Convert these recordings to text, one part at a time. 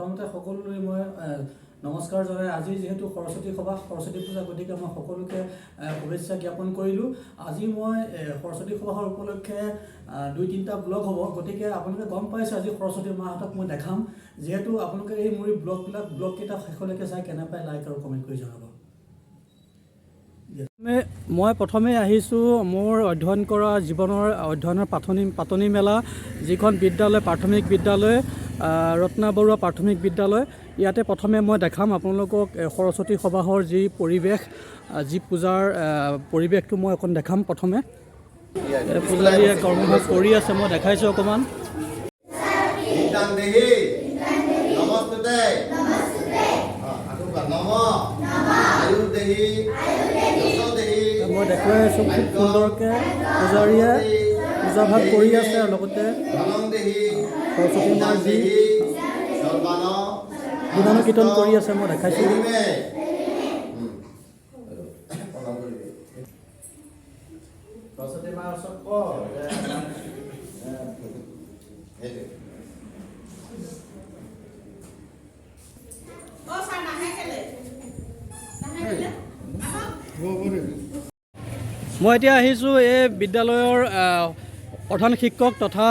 প্ৰথমতে সকলোৰে মই নমস্কাৰ জনাই আজি যেহেতু সৰস্বতী সভা সৰস্বতী পূজা গতিকে মই সকলোকে শুভেচ্ছা জ্ঞাপন কৰিলোঁ। আজি মই সৰস্বতী সভাৰ উপলক্ষে 2-3টা ব্লগ হ'ব, গতিকে আপোনালোকে গম পাইছে আজি সৰস্বতী মাহঁতক মই দেখাম। যিহেতু আপোনালোকে এই মোৰ ব্লগকেইটা শেষলৈকে চাই কেনে পায় লাইক আৰু কমেণ্ট কৰি জনাব। মই প্ৰথমে আহিছোঁ মোৰ অধ্যয়ন কৰা জীৱনৰ অধ্যয়নৰ পাতনি মেলা যিখন বিদ্যালয় প্ৰাথমিক বিদ্যালয় ৰত্না বৰুৱা প্ৰাথমিক বিদ্যালয়। ইয়াতে প্ৰথমে মই দেখাম আপোনালোকক সৰস্বতী সভাহৰ যি পৰিৱেশ যি পূজাৰ পৰিৱেশটো মই অকণ দেখাম। প্ৰথমে পূজাৰীয়ে কৰ্মভাগ কৰি আছে, মই দেখাইছোঁ অকণমান। মই দেখুৱাই আছোঁ খুব সুন্দৰকৈ পূজাৰীয়ে পূজাভাগ কৰি আছে আৰু লগতে সৰস্বতী মাৰ যি গুণানুকীৰ্তন কৰি আছে মই দেখাইছোঁ। মই এতিয়া আহিছোঁ এই বিদ্যালয়ৰ প্ৰধান শিক্ষক তথা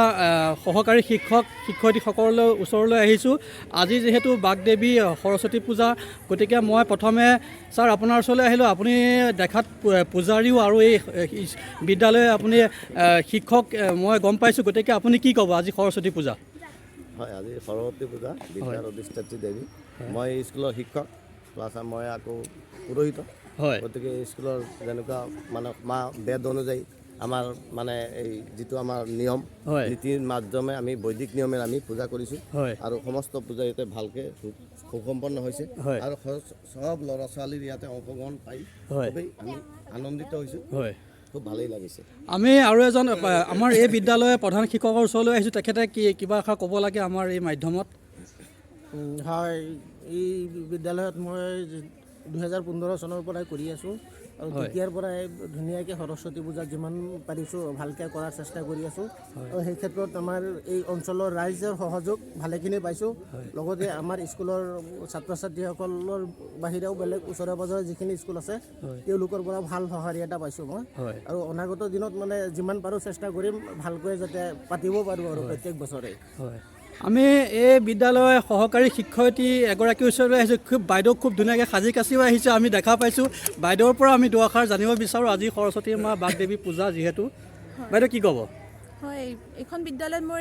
সহকাৰী শিক্ষয়িত্ৰীসকলৰ ওচৰলৈ আহিছোঁ। আজি যিহেতু বাগদেৱী সৰস্বতী পূজা, গতিকে মই প্ৰথমে ছাৰ আপোনাৰ ওচৰলৈ আহিলোঁ। আপুনি দেখাত পূজাৰীও আৰু এই বিদ্যালয়ে আপুনি শিক্ষক মই গম পাইছোঁ, গতিকে আপুনি কি ক'ব আজি সৰস্বতী পূজা? হয়, আজি সৰস্বতী পূজা বিদ্যাৰ অধিষ্ঠাত্ৰী দেৱী। মই স্কুলৰ শিক্ষক প্লাছ মই আকৌ পুৰোহিত। হয়, গতিকে স্কুলৰ যেনেকুৱা মানে বেদ অনুযায়ী আমাৰ মানে এই যিটো আমাৰ নিয়ম নীতিৰ মাধ্যমে আমি বৈদিক নিয়মেৰে আমি পূজা কৰিছোঁ আৰু সমস্ত পূজা ইয়াতে ভালকৈ সুসম্পন্ন হৈছে আৰু চব ল'ৰা ছোৱালীৰ ইয়াতে অংশগ্ৰহণ পাই খুবেই আমি আনন্দিত হৈছোঁ। খুব ভালেই লাগিছে। আমি আৰু এজন আমাৰ এই বিদ্যালয়ৰ প্ৰধান শিক্ষকৰ ওচৰলৈ আহিছোঁ। তেখেতে কিবা এষাৰ ক'ব লাগে আমাৰ এই মাধ্যমত। হয়, এই বিদ্যালয়ত মই 2015 চনৰ পৰাই কৰি আছোঁ আৰু তেতিয়াৰ পৰাই ধুনীয়াকৈ সৰস্বতী পূজা যিমান পাৰিছোঁ ভালকৈ কৰাৰ চেষ্টা কৰি আছোঁ আৰু সেই ক্ষেত্ৰত আমাৰ এই অঞ্চলৰ ৰাইজৰ সহযোগ ভালেখিনি পাইছোঁ। লগতে আমাৰ স্কুলৰ ছাত্ৰ ছাত্ৰীসকলৰ বাহিৰেও বেলেগ ওচৰে পাঁজৰে যিখিনি স্কুল আছে তেওঁলোকৰ পৰা ভাল সঁহাৰি এটা পাইছোঁ মই। আৰু অনাগত দিনত মানে যিমান পাৰোঁ চেষ্টা কৰিম ভালকৈ যাতে পাতিব পাৰোঁ আৰু প্ৰত্যেক বছৰে। আমি এই বিদ্যালয়ৰ সহকাৰী শিক্ষয়িত্ৰী এগৰাকীৰ ওচৰলৈ আহিছোঁ। বাইদেউ খুব ধুনীয়াকৈ সাজি কাচিও আহিছে, আমি দেখা পাইছোঁ। বাইদেউৰ পৰা আমি দুআষাৰ জানিব বিচাৰোঁ আজি সৰস্বতী মা বাগদেৱী পূজা যিহেতু। বাইদেউ কি ক'ব? হয়, এইখন বিদ্যালয়ত মোৰ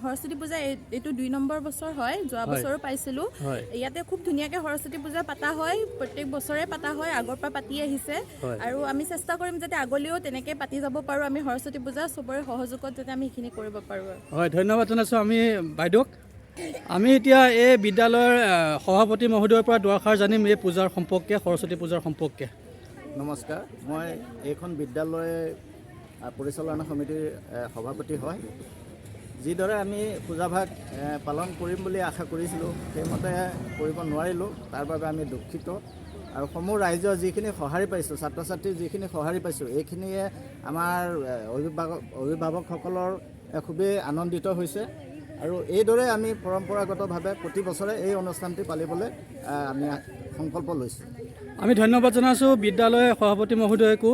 সৰস্বতী পূজা এইটো 2 নম্বৰ বছৰ হয়। যোৱা বছৰো পাইছিলোঁ। ইয়াতে খুব ধুনীয়াকৈ সৰস্বতী পূজা পতা হয়, প্ৰত্যেক বছৰে পতা হয়, আগৰ পৰা পাতি আহিছে আৰু আমি চেষ্টা কৰিম যাতে আগলৈও তেনেকৈ পাতি যাব পাৰোঁ। আমি সৰস্বতী পূজা চবৰে সহযোগত যাতে আমি সেইখিনি কৰিব পাৰোঁ। হয়, ধন্যবাদ জনাইছোঁ আমি বাইদেউক। আমি এতিয়া এই বিদ্যালয়ৰ সভাপতি মহোদয়ৰ পৰা দুআষাৰ জানিম এই পূজাৰ সম্পৰ্কে, সৰস্বতী পূজাৰ সম্পৰ্কে। নমস্কাৰ, মই এইখন বিদ্যালয় পৰিচালনা সমিতিৰ সভাপতি হয়। যিদৰে আমি পূজাভাগ পালন কৰিম বুলি আশা কৰিছিলোঁ সেইমতে কৰিব নোৱাৰিলোঁ, তাৰ বাবে আমি দুখিত। আৰু সমূহ ৰাইজৰ যিখিনি সঁহাৰি পাইছোঁ, ছাত্ৰ ছাত্ৰীৰ যিখিনি সঁহাৰি পাইছোঁ, এইখিনিয়ে আমাৰ অভিভাৱকসকলৰ খুবেই আনন্দিত হৈছে। আৰু এইদৰে আমি পৰম্পৰাগতভাৱে প্ৰতি বছৰে এই অনুষ্ঠানটি পালিবলৈ আমি সংকল্প লৈছোঁ। আমি ধন্যবাদ জনাইছোঁ বিদ্যালয়ৰ সভাপতি মহোদয়কো।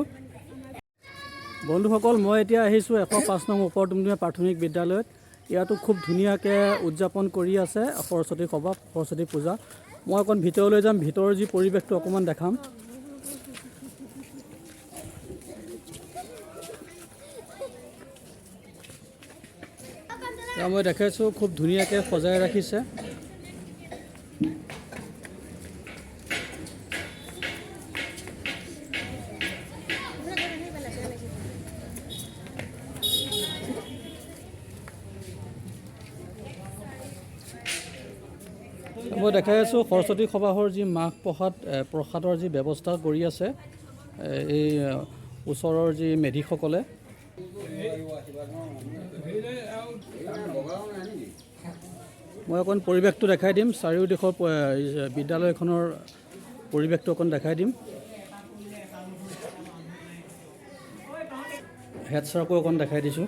বন্ধুসকল, মই এতিয়া আহিছোঁ 105 নং ওপৰ ডুমডুমীয়া প্ৰাথমিক বিদ্যালয়ত। ইয়াতো খুব ধুনীয়াকৈ উদযাপন কৰি আছে সৰস্বতী সভা, সৰস্বতী পূজা। মই অকণ ভিতৰলৈ যাম, ভিতৰৰ যি পৰিৱেশটো অকণমান দেখাম। মই দেখাইছোঁ খুব ধুনীয়াকৈ সজাই ৰাখিছে। মই দেখাই আছোঁ সৰস্বতী সভাহৰ যি মাহ প্ৰসাদৰ যি ব্যৱস্থা কৰি আছে এই ওচৰৰ যি মেধিসকলে। মই অকণ পৰিৱেশটো দেখাই দিম, চাৰিওদিশৰ বিদ্যালয়খনৰ পৰিৱেশটো অকণ দেখাই দিম। হেড ছাৰকো অকণ দেখাই দিছোঁ।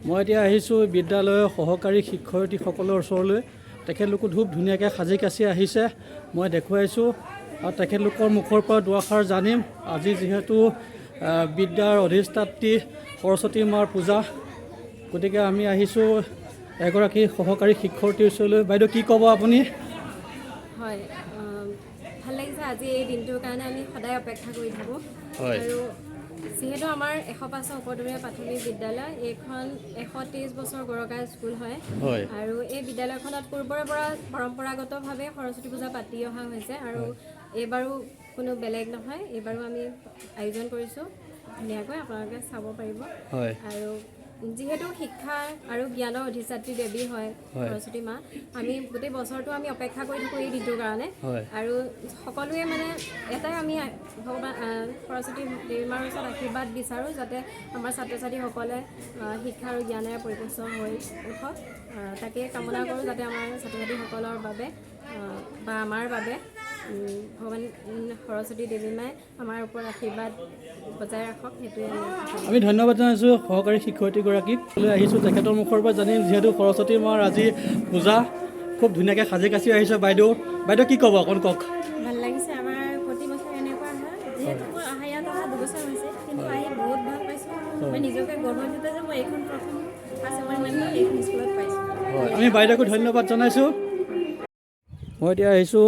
মই এতিয়া আহিছোঁ বিদ্যালয়ৰ সহকাৰী শিক্ষয়িত্ৰীসকলৰ ওচৰলৈ। তেখেতলোকো খুব ধুনীয়াকৈ সাজি কাচি আহিছে, মই দেখুৱাইছোঁ আৰু তেখেতলোকৰ মুখৰ পৰা দুআষাৰ জানিম। আজি যিহেতু বিদ্যাৰ অধিষ্ঠাত্ৰী সৰস্বতী মাৰ পূজা, গতিকে আমি আহিছোঁ এগৰাকী সহকাৰী শিক্ষয়িত্ৰীৰ ওচৰলৈ। বাইদেউ কি ক'ব আপুনি? হয়, ভাল লাগিছে আজি এই দিনটোৰ কাৰণে আমি সদায় অপেক্ষা কৰি থাকোঁ। আৰু যিহেতু আমাৰ 105 উপদমীয়া প্ৰাথমিক বিদ্যালয়, এইখন 130 বছৰ গৰকা স্কুল হয় আৰু এই বিদ্যালয়খনত পূৰ্বৰে পৰা পৰম্পৰাগতভাৱে সৰস্বতী পূজা পাতি অহা হৈছে আৰু এইবাৰো কোনো বেলেগ নহয়। এইবাৰো আমি আয়োজন কৰিছোঁ ধুনীয়াকৈ, আপোনালোকে চাব পাৰিব। আৰু যিহেতু শিক্ষা আৰু জ্ঞানৰ অধিষ্ঠাত্ৰী দেৱী হয় সৰস্বতী মা, আমি গোটেই বছৰটো আমি অপেক্ষা কৰি থাকোঁ এই দিনটোৰ কাৰণে। আৰু সকলোৱে মানে এটাই আমি ভগৱান সৰস্বতী দেৱী মাৰ ওচৰত আশীৰ্বাদ বিচাৰোঁ যাতে আমাৰ ছাত্ৰ ছাত্ৰীসকলে শিক্ষা আৰু জ্ঞানেৰে পৰিপুষ্ট হৈ উঠক। তাকে কামনা কৰোঁ যাতে আমাৰ ছাত্ৰ ছাত্ৰীসকলৰ বাবে বা আমাৰ বাবে ভগৱান সৰস্বতী দেৱী মায়ে আমাৰ ওপৰত আশীৰ্বাদ বজাই ৰাখক, সেইটোৱে আমি ধন্যবাদ জনাইছোঁ সহকাৰী শিক্ষয়িত্ৰীগৰাকীক। আহিছোঁ তেখেতৰ মুখৰ পৰা জানিম, যিহেতু সৰস্বতী মাৰ আজি পূজা, খুব ধুনীয়াকৈ সাজি কাচি আহিছে। বাইদেউ কি ক'ব, অকণ কওক। ভাল লাগিছে, আমাৰ প্ৰতি বছৰ এনেকুৱা হয়। যিহেতু মই ইয়াত অহা 2 বছৰ হৈছে, কিন্তু আহি বহুত ভাল পাইছোঁ। মই নিজকে গৰ্বিত যে মই এইখন প্ৰথম ফাৰ্ষ্ট এপইণ্টমেণ্ট এইখন স্কুলত পাইছোঁ। আমি বাইদেউকো ধন্যবাদ জনাইছোঁ। মই এতিয়া আহিছোঁ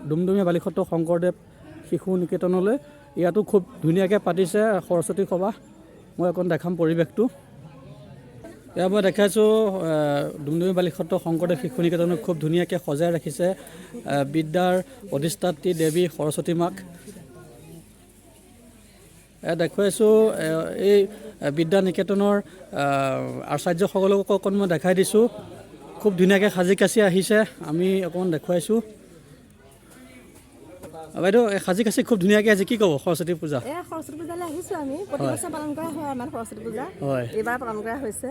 ডুমডুমীয়া বালিসত্ৰ শংকৰদেৱ শিশু নিকেতনলৈ। ইয়াতো খুব ধুনীয়াকৈ পাতিছে সৰস্বতী সভা। মই অকণ দেখাম পৰিৱেশটো। এয়া মই দেখাইছোঁ ডুমডুমীয়া বালিসত্ৰ শংকৰদেৱ শিশু নিকেতনক খুব ধুনীয়াকৈ সজাই ৰাখিছে বিদ্যাৰ অধিষ্ঠাত্ৰী দেৱী সৰস্বতী মাক। এয়া দেখুৱাইছোঁ এই বিদ্যা নিকেতনৰ আচাৰ্যসকলক অকণ মই দেখাই দিছোঁ, খুব ধুনীয়াকৈ সাজি কাচি আহিছে। আমি অকণ দেখুৱাইছোঁ। বাইদেউ সাজি কাচি খুব ধুনীয়াকৈ আছে, কি ক'ব সৰস্বতী পূজা? সৰস্বতী পূজালৈ আহিছোঁ আমি, প্ৰতি বছৰ পালন কৰা হয় আমাৰ সৰস্বতী পূজা, এইবাৰ পালন কৰা হৈছে।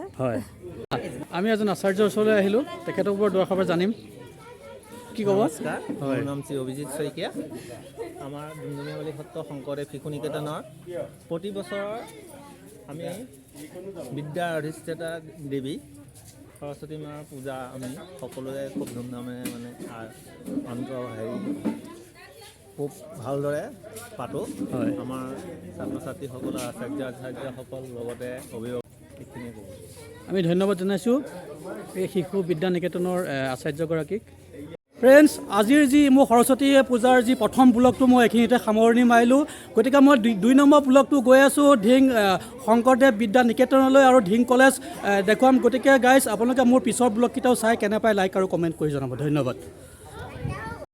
আমি এজন আচাৰ্যৰ ওচৰলৈ আহিলোঁ, তেখেতৰ ওপৰত দুআষাৰ জানিম। কি ক'ব? নমস্কাৰ, মোৰ নাম শ্ৰী অভিজিত শইকীয়া। আমাৰ ডুমডুমীয়া বালিসত্ৰ শংকৰদেৱ শিশু নিকেতনৰ প্ৰতি বছৰ আমি বিদ্যাৰ অধিষ্ঠাতা দেৱী সৰস্বতী মাৰ পূজা আমি সকলোৱে খুব ধুমধামেৰে মানে খুব ভালদৰে পাতোঁ। আমাৰ ছাত্ৰ ছাত্ৰীসকলৰ আচাৰ্যসকল লগতে অভিভাৱক এইখিনিয়ে ক'ব। আমি ধন্যবাদ জনাইছোঁ এই শিশু বিদ্যা নিকেতনৰ আচাৰ্যগৰাকীক। ফ্ৰেণ্ডছ, আজিৰ যি মোৰ সৰস্বতী পূজাৰ যি প্ৰথম ব্লগটো মই এইখিনিতে সামৰণি মাৰিলোঁ। গতিকে মই 2 নম্বৰ ব্লগটো গৈ আছোঁ ধিং শংকৰদেৱ বিদ্যা নিকেতনলৈ আৰু ধিং কলেজ দেখুৱাম। গতিকে গাইজ, আপোনালোকে মোৰ পিছৰ ব্লগকেইটাও চাই কেনে পায় লাইক আৰু কমেণ্ট কৰি জনাব। ধন্যবাদ।